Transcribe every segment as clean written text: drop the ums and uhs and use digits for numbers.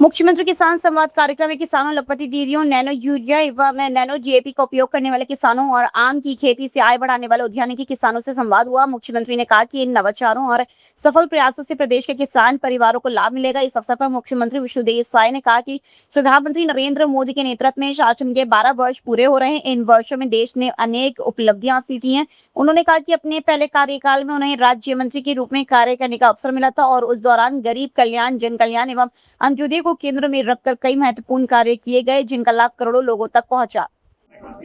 मुख्यमंत्री किसान संवाद कार्यक्रम में किसानों, लखपति दीदियों, नैनो यूरिया एवं नैनो जीएपी का उपयोग करने वाले किसानों और आम की खेती से आय बढ़ाने वाले उद्यानिकी किसानों से संवाद हुआ। मुख्यमंत्री ने कहा कि इन नवाचारों और सफल प्रयासों से प्रदेश के किसान परिवारों को लाभ मिलेगा। इस अवसर पर मुख्यमंत्री विष्णुदेव साय ने कहा कि प्रधानमंत्री नरेंद्र मोदी के नेतृत्व में शासन के 12 वर्ष पूरे हो रहे हैं। इन वर्षों में देश ने अनेक उपलब्धियां हासिल की हैं। उन्होंने कहा कि अपने पहले कार्यकाल में उन्हें राज्य मंत्री के रूप में कार्य करने का अवसर मिला था और उस दौरान गरीब कल्याण, जन कल्याण एवं अंत्योदय को केंद्र में रखकर कई महत्वपूर्ण कार्य किए गए, जिनका लाभ करोड़ों लोगों तक पहुंचा।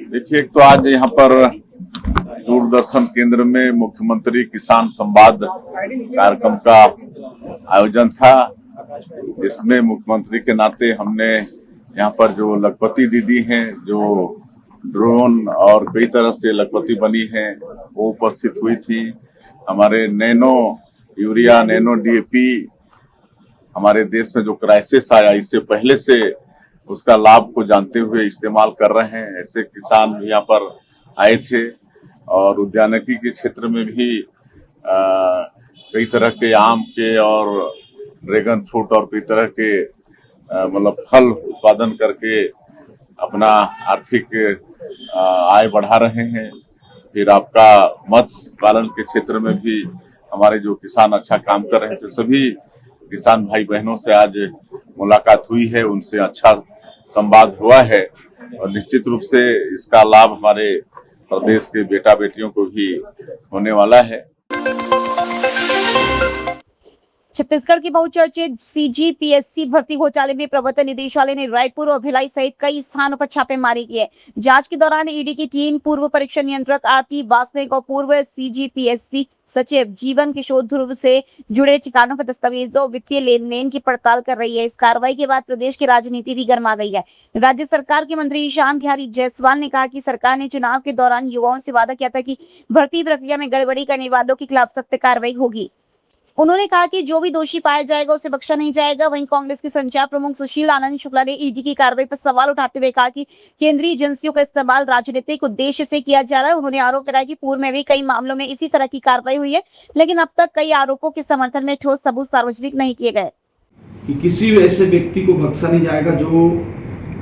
देखिए, एक तो आज यहाँ पर दूरदर्शन केंद्र में मुख्यमंत्री किसान संवाद कार्यक्रम का आयोजन था। इसमें मुख्यमंत्री के नाते हमने यहाँ पर जो लखपति दीदी हैं, जो ड्रोन और कई तरह से लखपति बनी हैं, वो उपस्थित हुई थी। हमारे नैनो यूरिया, नैनो डीएपी हमारे देश में जो क्राइसिस आया, इससे पहले से उसका लाभ को जानते हुए इस्तेमाल कर रहे हैं। ऐसे किसान भी यहाँ पर आए थे और उद्यानिकी के क्षेत्र में भी कई तरह के आम के और ड्रैगन फ्रूट और कई तरह के मतलब फल उत्पादन करके अपना आर्थिक आय बढ़ा रहे हैं। फिर आपका मत्स्य पालन के क्षेत्र में भी हमारे जो किसान अच्छा काम कर रहे थे, सभी किसान भाई बहनों से आज मुलाकात हुई है, उनसे अच्छा संवाद हुआ है और निश्चित रूप से इसका लाभ हमारे प्रदेश के बेटा बेटियों को भी होने वाला है। छत्तीसगढ़ की बहुचर्चित सीजीपीएससी भर्ती घोटाले में प्रवर्तन निदेशालय ने रायपुर और भिलाई सहित कई स्थानों पर छापेमारी की है। जांच के दौरान ईडी की टीम पूर्व परीक्षा नियंत्रक आरती वासनिक और पूर्व सीजीपीएससी सचिव जीवन किशोर ध्रुव से जुड़े ठिकानों पर दस्तावेजों और वित्तीय लेन देन की पड़ताल कर रही है। इस कार्रवाई के बाद प्रदेश की राजनीति भी गर्मा गई है। राज्य सरकार के मंत्री श्याम बिहारी जायसवाल ने कहा कि सरकार ने चुनाव के दौरान युवाओं से वादा किया था कि भर्ती प्रक्रिया में गड़बड़ी करने वालों के खिलाफ सख्त कार्रवाई होगी। उन्होंने कहा कि जो भी दोषी पाया जाएगा उसे बख्शा नहीं जाएगा। वहीं कांग्रेस के संचार प्रमुख सुशील आनंद शुक्ला ने ईडी की कार्रवाई पर सवाल उठाते हुए कहा कि केंद्रीय एजेंसियों का इस्तेमाल राजनीतिक उद्देश्य से किया जा रहा है। उन्होंने आरोप लगाया कि पूर्व में भी कई मामलों में इसी तरह की कार्रवाई हुई है, लेकिन अब तक कई आरोपों के समर्थन में ठोस सबूत सार्वजनिक नहीं किए गए। कि किसी भी ऐसे व्यक्ति को बख्शा नहीं जाएगा जो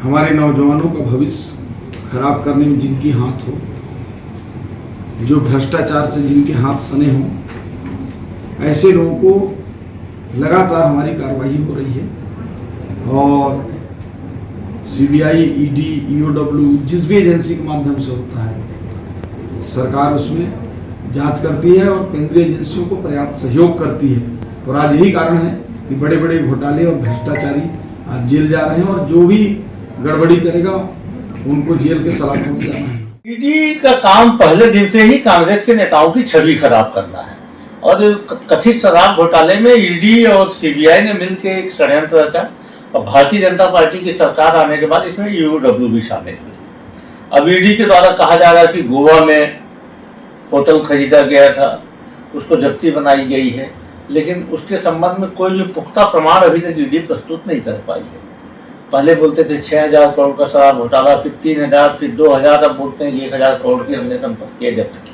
हमारे नौजवानों का भविष्य खराब करने में जिनकी हाथ हो, जो भ्रष्टाचार से जिनके हाथ सने हों, ऐसे लोगों को लगातार हमारी कार्रवाई हो रही है और सीबीआई, ईडी, ईओडब्ल्यू जिस भी एजेंसी के माध्यम से होता है, सरकार उसमें जांच करती है और केंद्रीय एजेंसियों को पर्याप्त सहयोग करती है। और आज यही कारण है कि बड़े बड़े घोटाले और भ्रष्टाचारी आज जेल जा रहे हैं और जो भी गड़बड़ी करेगा उनको जेल के सलाखों में जाना है। ईडी का काम पहले दिन से ही कांग्रेस के नेताओं की छवि खराब करना है और कथित शराब घोटाले में ईडी और सीबीआई ने मिलकर एक षड्यंत्र रचा और भारतीय जनता पार्टी की सरकार आने के बाद इसमें ईओडब्ल्यू भी शामिल हुई। अब ईडी के द्वारा कहा जा रहा है कि गोवा में होटल खरीदा गया था, उसको जब्ती बनाई गई है, लेकिन उसके संबंध में कोई भी पुख्ता प्रमाण अभी तक ईडी प्रस्तुत नहीं कर पाई है। पहले बोलते थे 6,000 करोड़ का शराब घोटाला, फिर 3,000, फिर 2,000, अब बोलते हैं 1,000 करोड़ की हमने संपत्तियां जब्त की।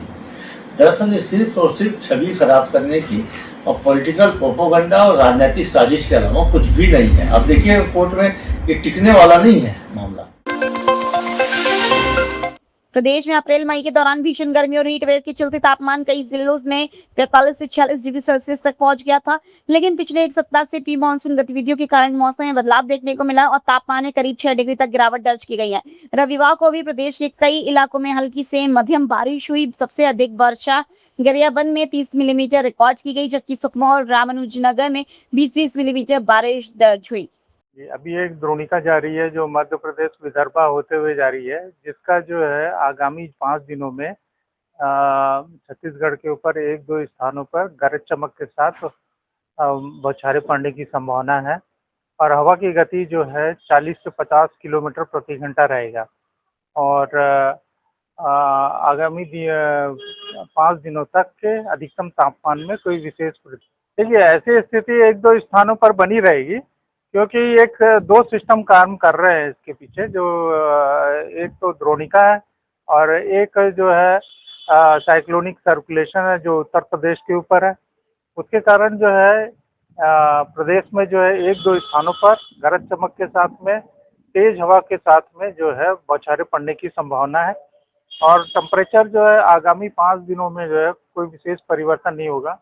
दरअसल ये सिर्फ और सिर्फ छवि खराब करने की और पॉलिटिकल प्रोपोगंडा और राजनीतिक साजिश के अलावा कुछ भी नहीं है। अब देखिए, कोर्ट में ये टिकने वाला नहीं है मामला। प्रदेश में अप्रैल मई के दौरान भीषण गर्मी और हीट वेव के चलते तापमान कई जिलों में 45 से 46 डिग्री सेल्सियस तक पहुंच गया था, लेकिन पिछले एक सप्ताह से प्री मानसून गतिविधियों के कारण मौसम में बदलाव देखने को मिला और तापमान में करीब 6 डिग्री तक गिरावट दर्ज की गई है। रविवार को भी प्रदेश के कई इलाकों में हल्की से मध्यम बारिश हुई। सबसे अधिक वर्षा गरियाबंद में 30 मिलीमीटर रिकॉर्ड की गई, जबकि सुकमा और रामानुजनगर में 20-20 मिलीमीटर बारिश दर्ज हुई। अभी एक द्रोणिका जारी है जो मध्य प्रदेश विदर्भा होते हुए जारी है, जिसका जो है आगामी 5 दिनों में छत्तीसगढ़ के ऊपर 1-2 स्थानों पर गरज चमक के साथ बौछारें पड़ने की संभावना है और हवा की गति जो है 40 से 50 किलोमीटर प्रति घंटा रहेगा और आगामी 5 दिनों तक के अधिकतम तापमान में कोई विशेष देखिए ऐसी स्थिति 1-2 स्थानों पर बनी रहेगी, क्योंकि एक 2 सिस्टम काम कर रहे हैं इसके पीछे। जो एक तो द्रोणिका है और एक जो है साइक्लोनिक सर्कुलेशन है जो उत्तर प्रदेश के ऊपर है। उसके कारण जो है प्रदेश में जो है एक दो स्थानों पर गरज चमक के साथ में तेज हवा के साथ में जो है बौछारें पड़ने की संभावना है और टेम्परेचर जो है आगामी 5 दिनों में जो है कोई विशेष परिवर्तन नहीं होगा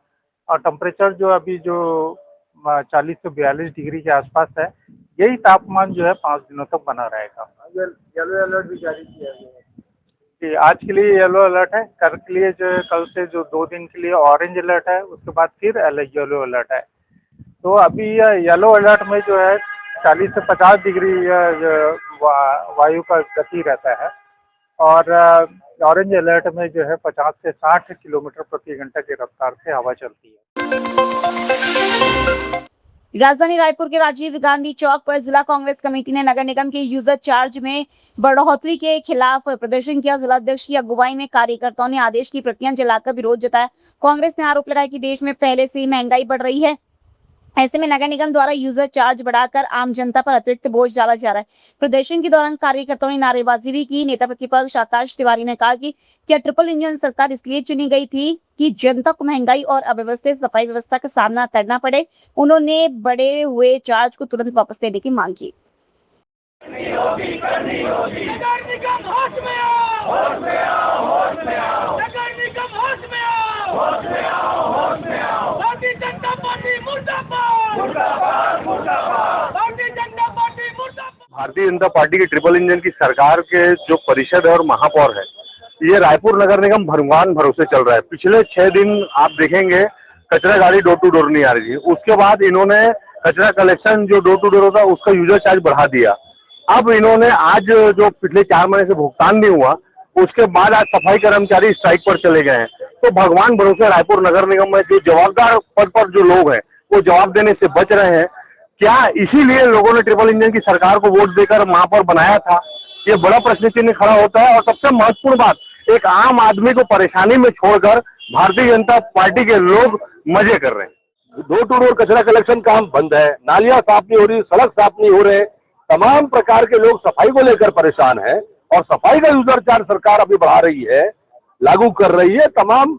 और टेम्परेचर जो अभी जो 40 से 42 डिग्री के आसपास है, यही तापमान जो है 5 दिनों तक बना रहेगा। येलो अलर्ट भी जारी किया गया है कि आज के लिए येलो अलर्ट है, कल के लिए जो है कल से जो 2 दिन के लिए ऑरेंज अलर्ट है, उसके बाद फिर येलो अलर्ट है। तो अभी येलो अलर्ट में जो है 40 से 50 डिग्री वायु का गति रहता है और ऑरेंज अलर्ट में जो है 50 से 60 किलोमीटर प्रति घंटा की रफ्तार से हवा चलती है। राजधानी रायपुर के राजीव गांधी चौक पर जिला कांग्रेस कमेटी ने नगर निगम के यूजर चार्ज में बढ़ोतरी के खिलाफ प्रदर्शन किया। जिला अध्यक्ष की अगुवाई में कार्यकर्ताओं ने आदेश की प्रतियां जलाकर विरोध जताया। कांग्रेस ने आरोप लगाया कि देश में पहले से ही महंगाई बढ़ रही है, ऐसे में नगर निगम द्वारा यूजर चार्ज बढ़ाकर आम जनता पर अतिरिक्त बोझ डाला जा रहा है। प्रदर्शन के दौरान कार्यकर्ताओं ने नारेबाजी भी की। नेता प्रतिपक्ष आकाश तिवारी ने कहा कि क्या ट्रिपल इंजन सरकार इसलिए चुनी गई थी कि जनता को महंगाई और अव्यवस्थित सफाई व्यवस्था का सामना करना पड़े। उन्होंने बढ़े हुए चार्ज को तुरंत वापस लेने की मांग की। भारतीय जनता पार्टी की ट्रिपल इंजन की सरकार के जो परिषद है और महापौर है, ये रायपुर नगर निगम भगवान भरोसे चल रहा है। पिछले 6 दिन आप देखेंगे कचरा गाड़ी डोर टू डोर नहीं आ रही है। उसके बाद इन्होंने कचरा कलेक्शन जो डोर टू डोर होता है उसका यूजर चार्ज बढ़ा दिया। अब इन्होंने आज जो पिछले 4 महीने से भुगतान नहीं हुआ, उसके बाद आज सफाई कर्मचारी स्ट्राइक पर चले गए हैं। तो भगवान भरोसे रायपुर नगर निगम में जो जवाबदार पद पर जो लोग हैं वो जवाब देने से बच रहे हैं। क्या इसीलिए लोगों ने ट्रिपल इंजन की सरकार को वोट देकर महापौर बनाया था? ये बड़ा प्रश्न चिन्ह खड़ा होता है। और सबसे महत्वपूर्ण बात, एक आम आदमी को परेशानी में छोड़कर भारतीय जनता पार्टी के लोग मजे कर रहे हैं। डोर टू डोर कचरा कलेक्शन काम बंद है, नालियां साफ नहीं हो रही, सड़क साफ नहीं हो रहे, तमाम प्रकार के लोग सफाई को लेकर परेशान है और सफाई का यूजर चार्ज सरकार अभी बढ़ा रही है, लागू कर रही है, तमाम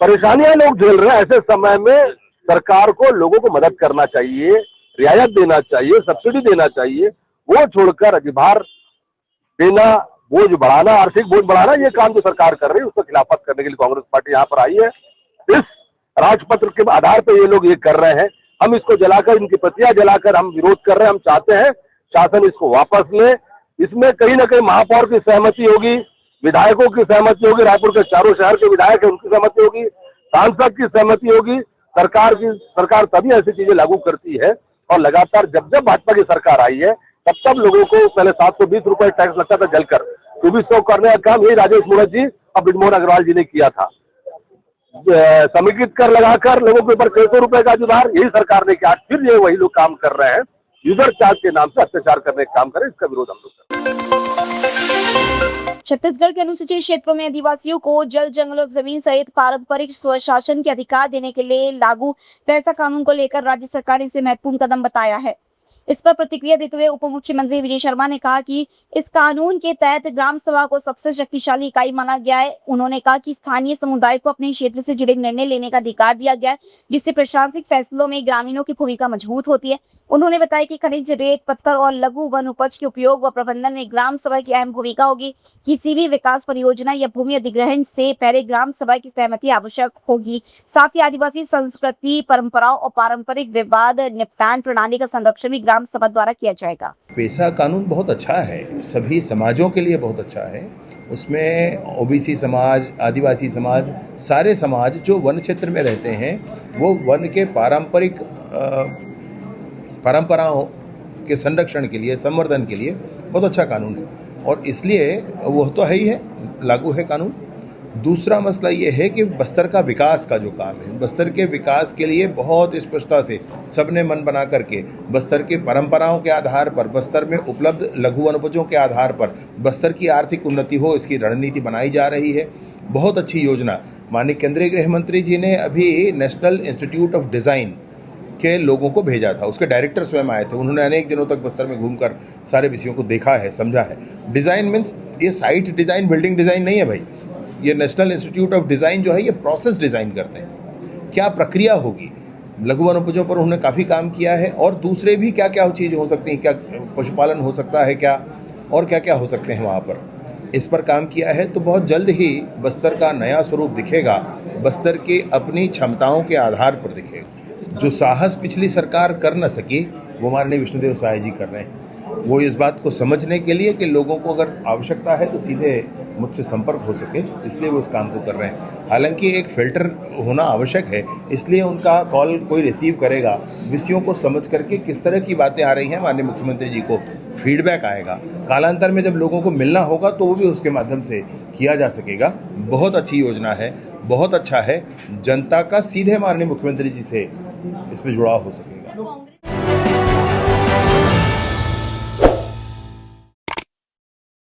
परेशानियां लोग झेल रहे हैं। ऐसे समय में सरकार को लोगों को मदद करना चाहिए, रियायत देना चाहिए, सब्सिडी देना चाहिए। वो छोड़कर अधिभार देना, बोझ बढ़ाना, आर्थिक बोझ बढ़ाना, ये काम जो सरकार कर रही है उसको खिलाफत करने के लिए कांग्रेस पार्टी यहाँ पर आई है। इस राजपत्र के आधार पर ये लोग ये कर रहे हैं। हम इसको जलाकर, इनकी प्रतियां जलाकर हम विरोध कर रहे हैं। हम चाहते हैं शासन इसको वापस ले। इसमें कहीं ना कहीं महापौर की सहमति होगी, विधायकों की सहमति होगी, रायपुर के चारों शहर के विधायक है उनकी सहमति होगी, सांसद की सहमति होगी। सरकार तभी ऐसी चीजें लागू करती है। और लगातार जब जब भाजपा की सरकार आई है तब लोगों को पहले 720 रुपए टैक्स लगता था जलकर, 2400 करने का काम यही राजेश मूरत जी और ब्रिजमोहन अग्रवाल जी ने किया था। समेकित कर लगाकर लोगों के ऊपर 600 रुपए का जुधार यही सरकार ने किया। फिर ये वही लोग काम कर रहे हैं, यूजर चार्ज के नाम से अत्याचार करने का काम करें। इसका विरोध हम लोग करते हैं। छत्तीसगढ़ के अनुसूचित क्षेत्रों में आदिवासियों को जल, जंगल और जमीन सहित पारंपरिक स्वशासन के अधिकार देने के लिए लागू पैसा कानून को लेकर राज्य सरकार ने इसे महत्वपूर्ण कदम बताया है। इस पर प्रतिक्रिया देते हुए उप मुख्यमंत्री विजय शर्मा ने कहा कि इस कानून के तहत ग्राम सभा को सबसे शक्तिशाली इकाई माना गया है। उन्होंने कहा कि स्थानीय समुदाय को अपने क्षेत्र से जुड़े निर्णय लेने का अधिकार दिया गया है, जिससे प्रशासनिक फैसलों में ग्रामीणों की भूमिका मजबूत होती है। उन्होंने बताया कि खनिज, रेत, पत्थर और लघु वन उपज के उपयोग व प्रबंधन में ग्राम सभा की अहम भूमिका होगी। किसी भी विकास परियोजना या भूमि अधिग्रहण से पहले ग्राम सभा की सहमति आवश्यक होगी। साथ ही आदिवासी संस्कृति, परंपराओं और पारंपरिक विवाद निपटान प्रणाली का संरक्षण भी ग्राम सभा द्वारा किया जाएगा। पैसा कानून बहुत अच्छा है, सभी समाजों के लिए बहुत अच्छा है। उसमें ओबीसी समाज, आदिवासी समाज, सारे समाज जो वन क्षेत्र में रहते हैं वो वन के परंपराओं के संरक्षण के लिए, संवर्धन के लिए बहुत अच्छा कानून है और इसलिए वो तो है ही है, लागू है कानून। दूसरा मसला ये है कि बस्तर का विकास का जो काम है, बस्तर के विकास के लिए बहुत स्पष्टता से सबने मन बना करके बस्तर के परंपराओं के आधार पर, बस्तर में उपलब्ध लघु वनोपजों के आधार पर बस्तर की आर्थिक उन्नति हो, इसकी रणनीति बनाई जा रही है। बहुत अच्छी योजना माननीय केंद्रीय गृह मंत्री जी ने अभी नेशनल इंस्टीट्यूट ऑफ डिज़ाइन के लोगों को भेजा था, उसके डायरेक्टर स्वयं आए थे। उन्होंने अनेक दिनों तक बस्तर में घूमकर सारे विषयों को देखा है, समझा है। डिज़ाइन मीन्स ये साइट डिज़ाइन, बिल्डिंग डिज़ाइन नहीं है भाई। ये नेशनल इंस्टीट्यूट ऑफ डिज़ाइन जो है ये प्रोसेस डिज़ाइन करते हैं, क्या प्रक्रिया होगी, लघु वनोपजों पर उन्होंने काफ़ी काम किया है, और दूसरे भी क्या क्या चीज़ हो सकती हैं, क्या पशुपालन हो सकता है क्या, और क्या क्या हो सकते हैं वहाँ पर, इस पर काम किया है। तो बहुत जल्द ही बस्तर का नया स्वरूप दिखेगा, बस्तर के अपनी क्षमताओं के आधार पर दिखेगा। जो साहस पिछली सरकार कर न सकी वो माननीय विष्णुदेव साय जी कर रहे हैं। वो इस बात को समझने के लिए कि लोगों को अगर आवश्यकता है तो सीधे मुझसे संपर्क हो सके, इसलिए वो इस काम को कर रहे हैं। हालांकि एक फिल्टर होना आवश्यक है, इसलिए उनका कॉल कोई रिसीव करेगा, विषयों को समझ करके किस तरह की बातें आ रही हैं माननीय मुख्यमंत्री जी को फीडबैक आएगा। कालांतर में जब लोगों को मिलना होगा तो वो भी उसके माध्यम से किया जा सकेगा। बहुत अच्छी योजना है, बहुत अच्छा है, जनता का सीधे माननीय मुख्यमंत्री जी से इसमें जुड़ाव हो सके।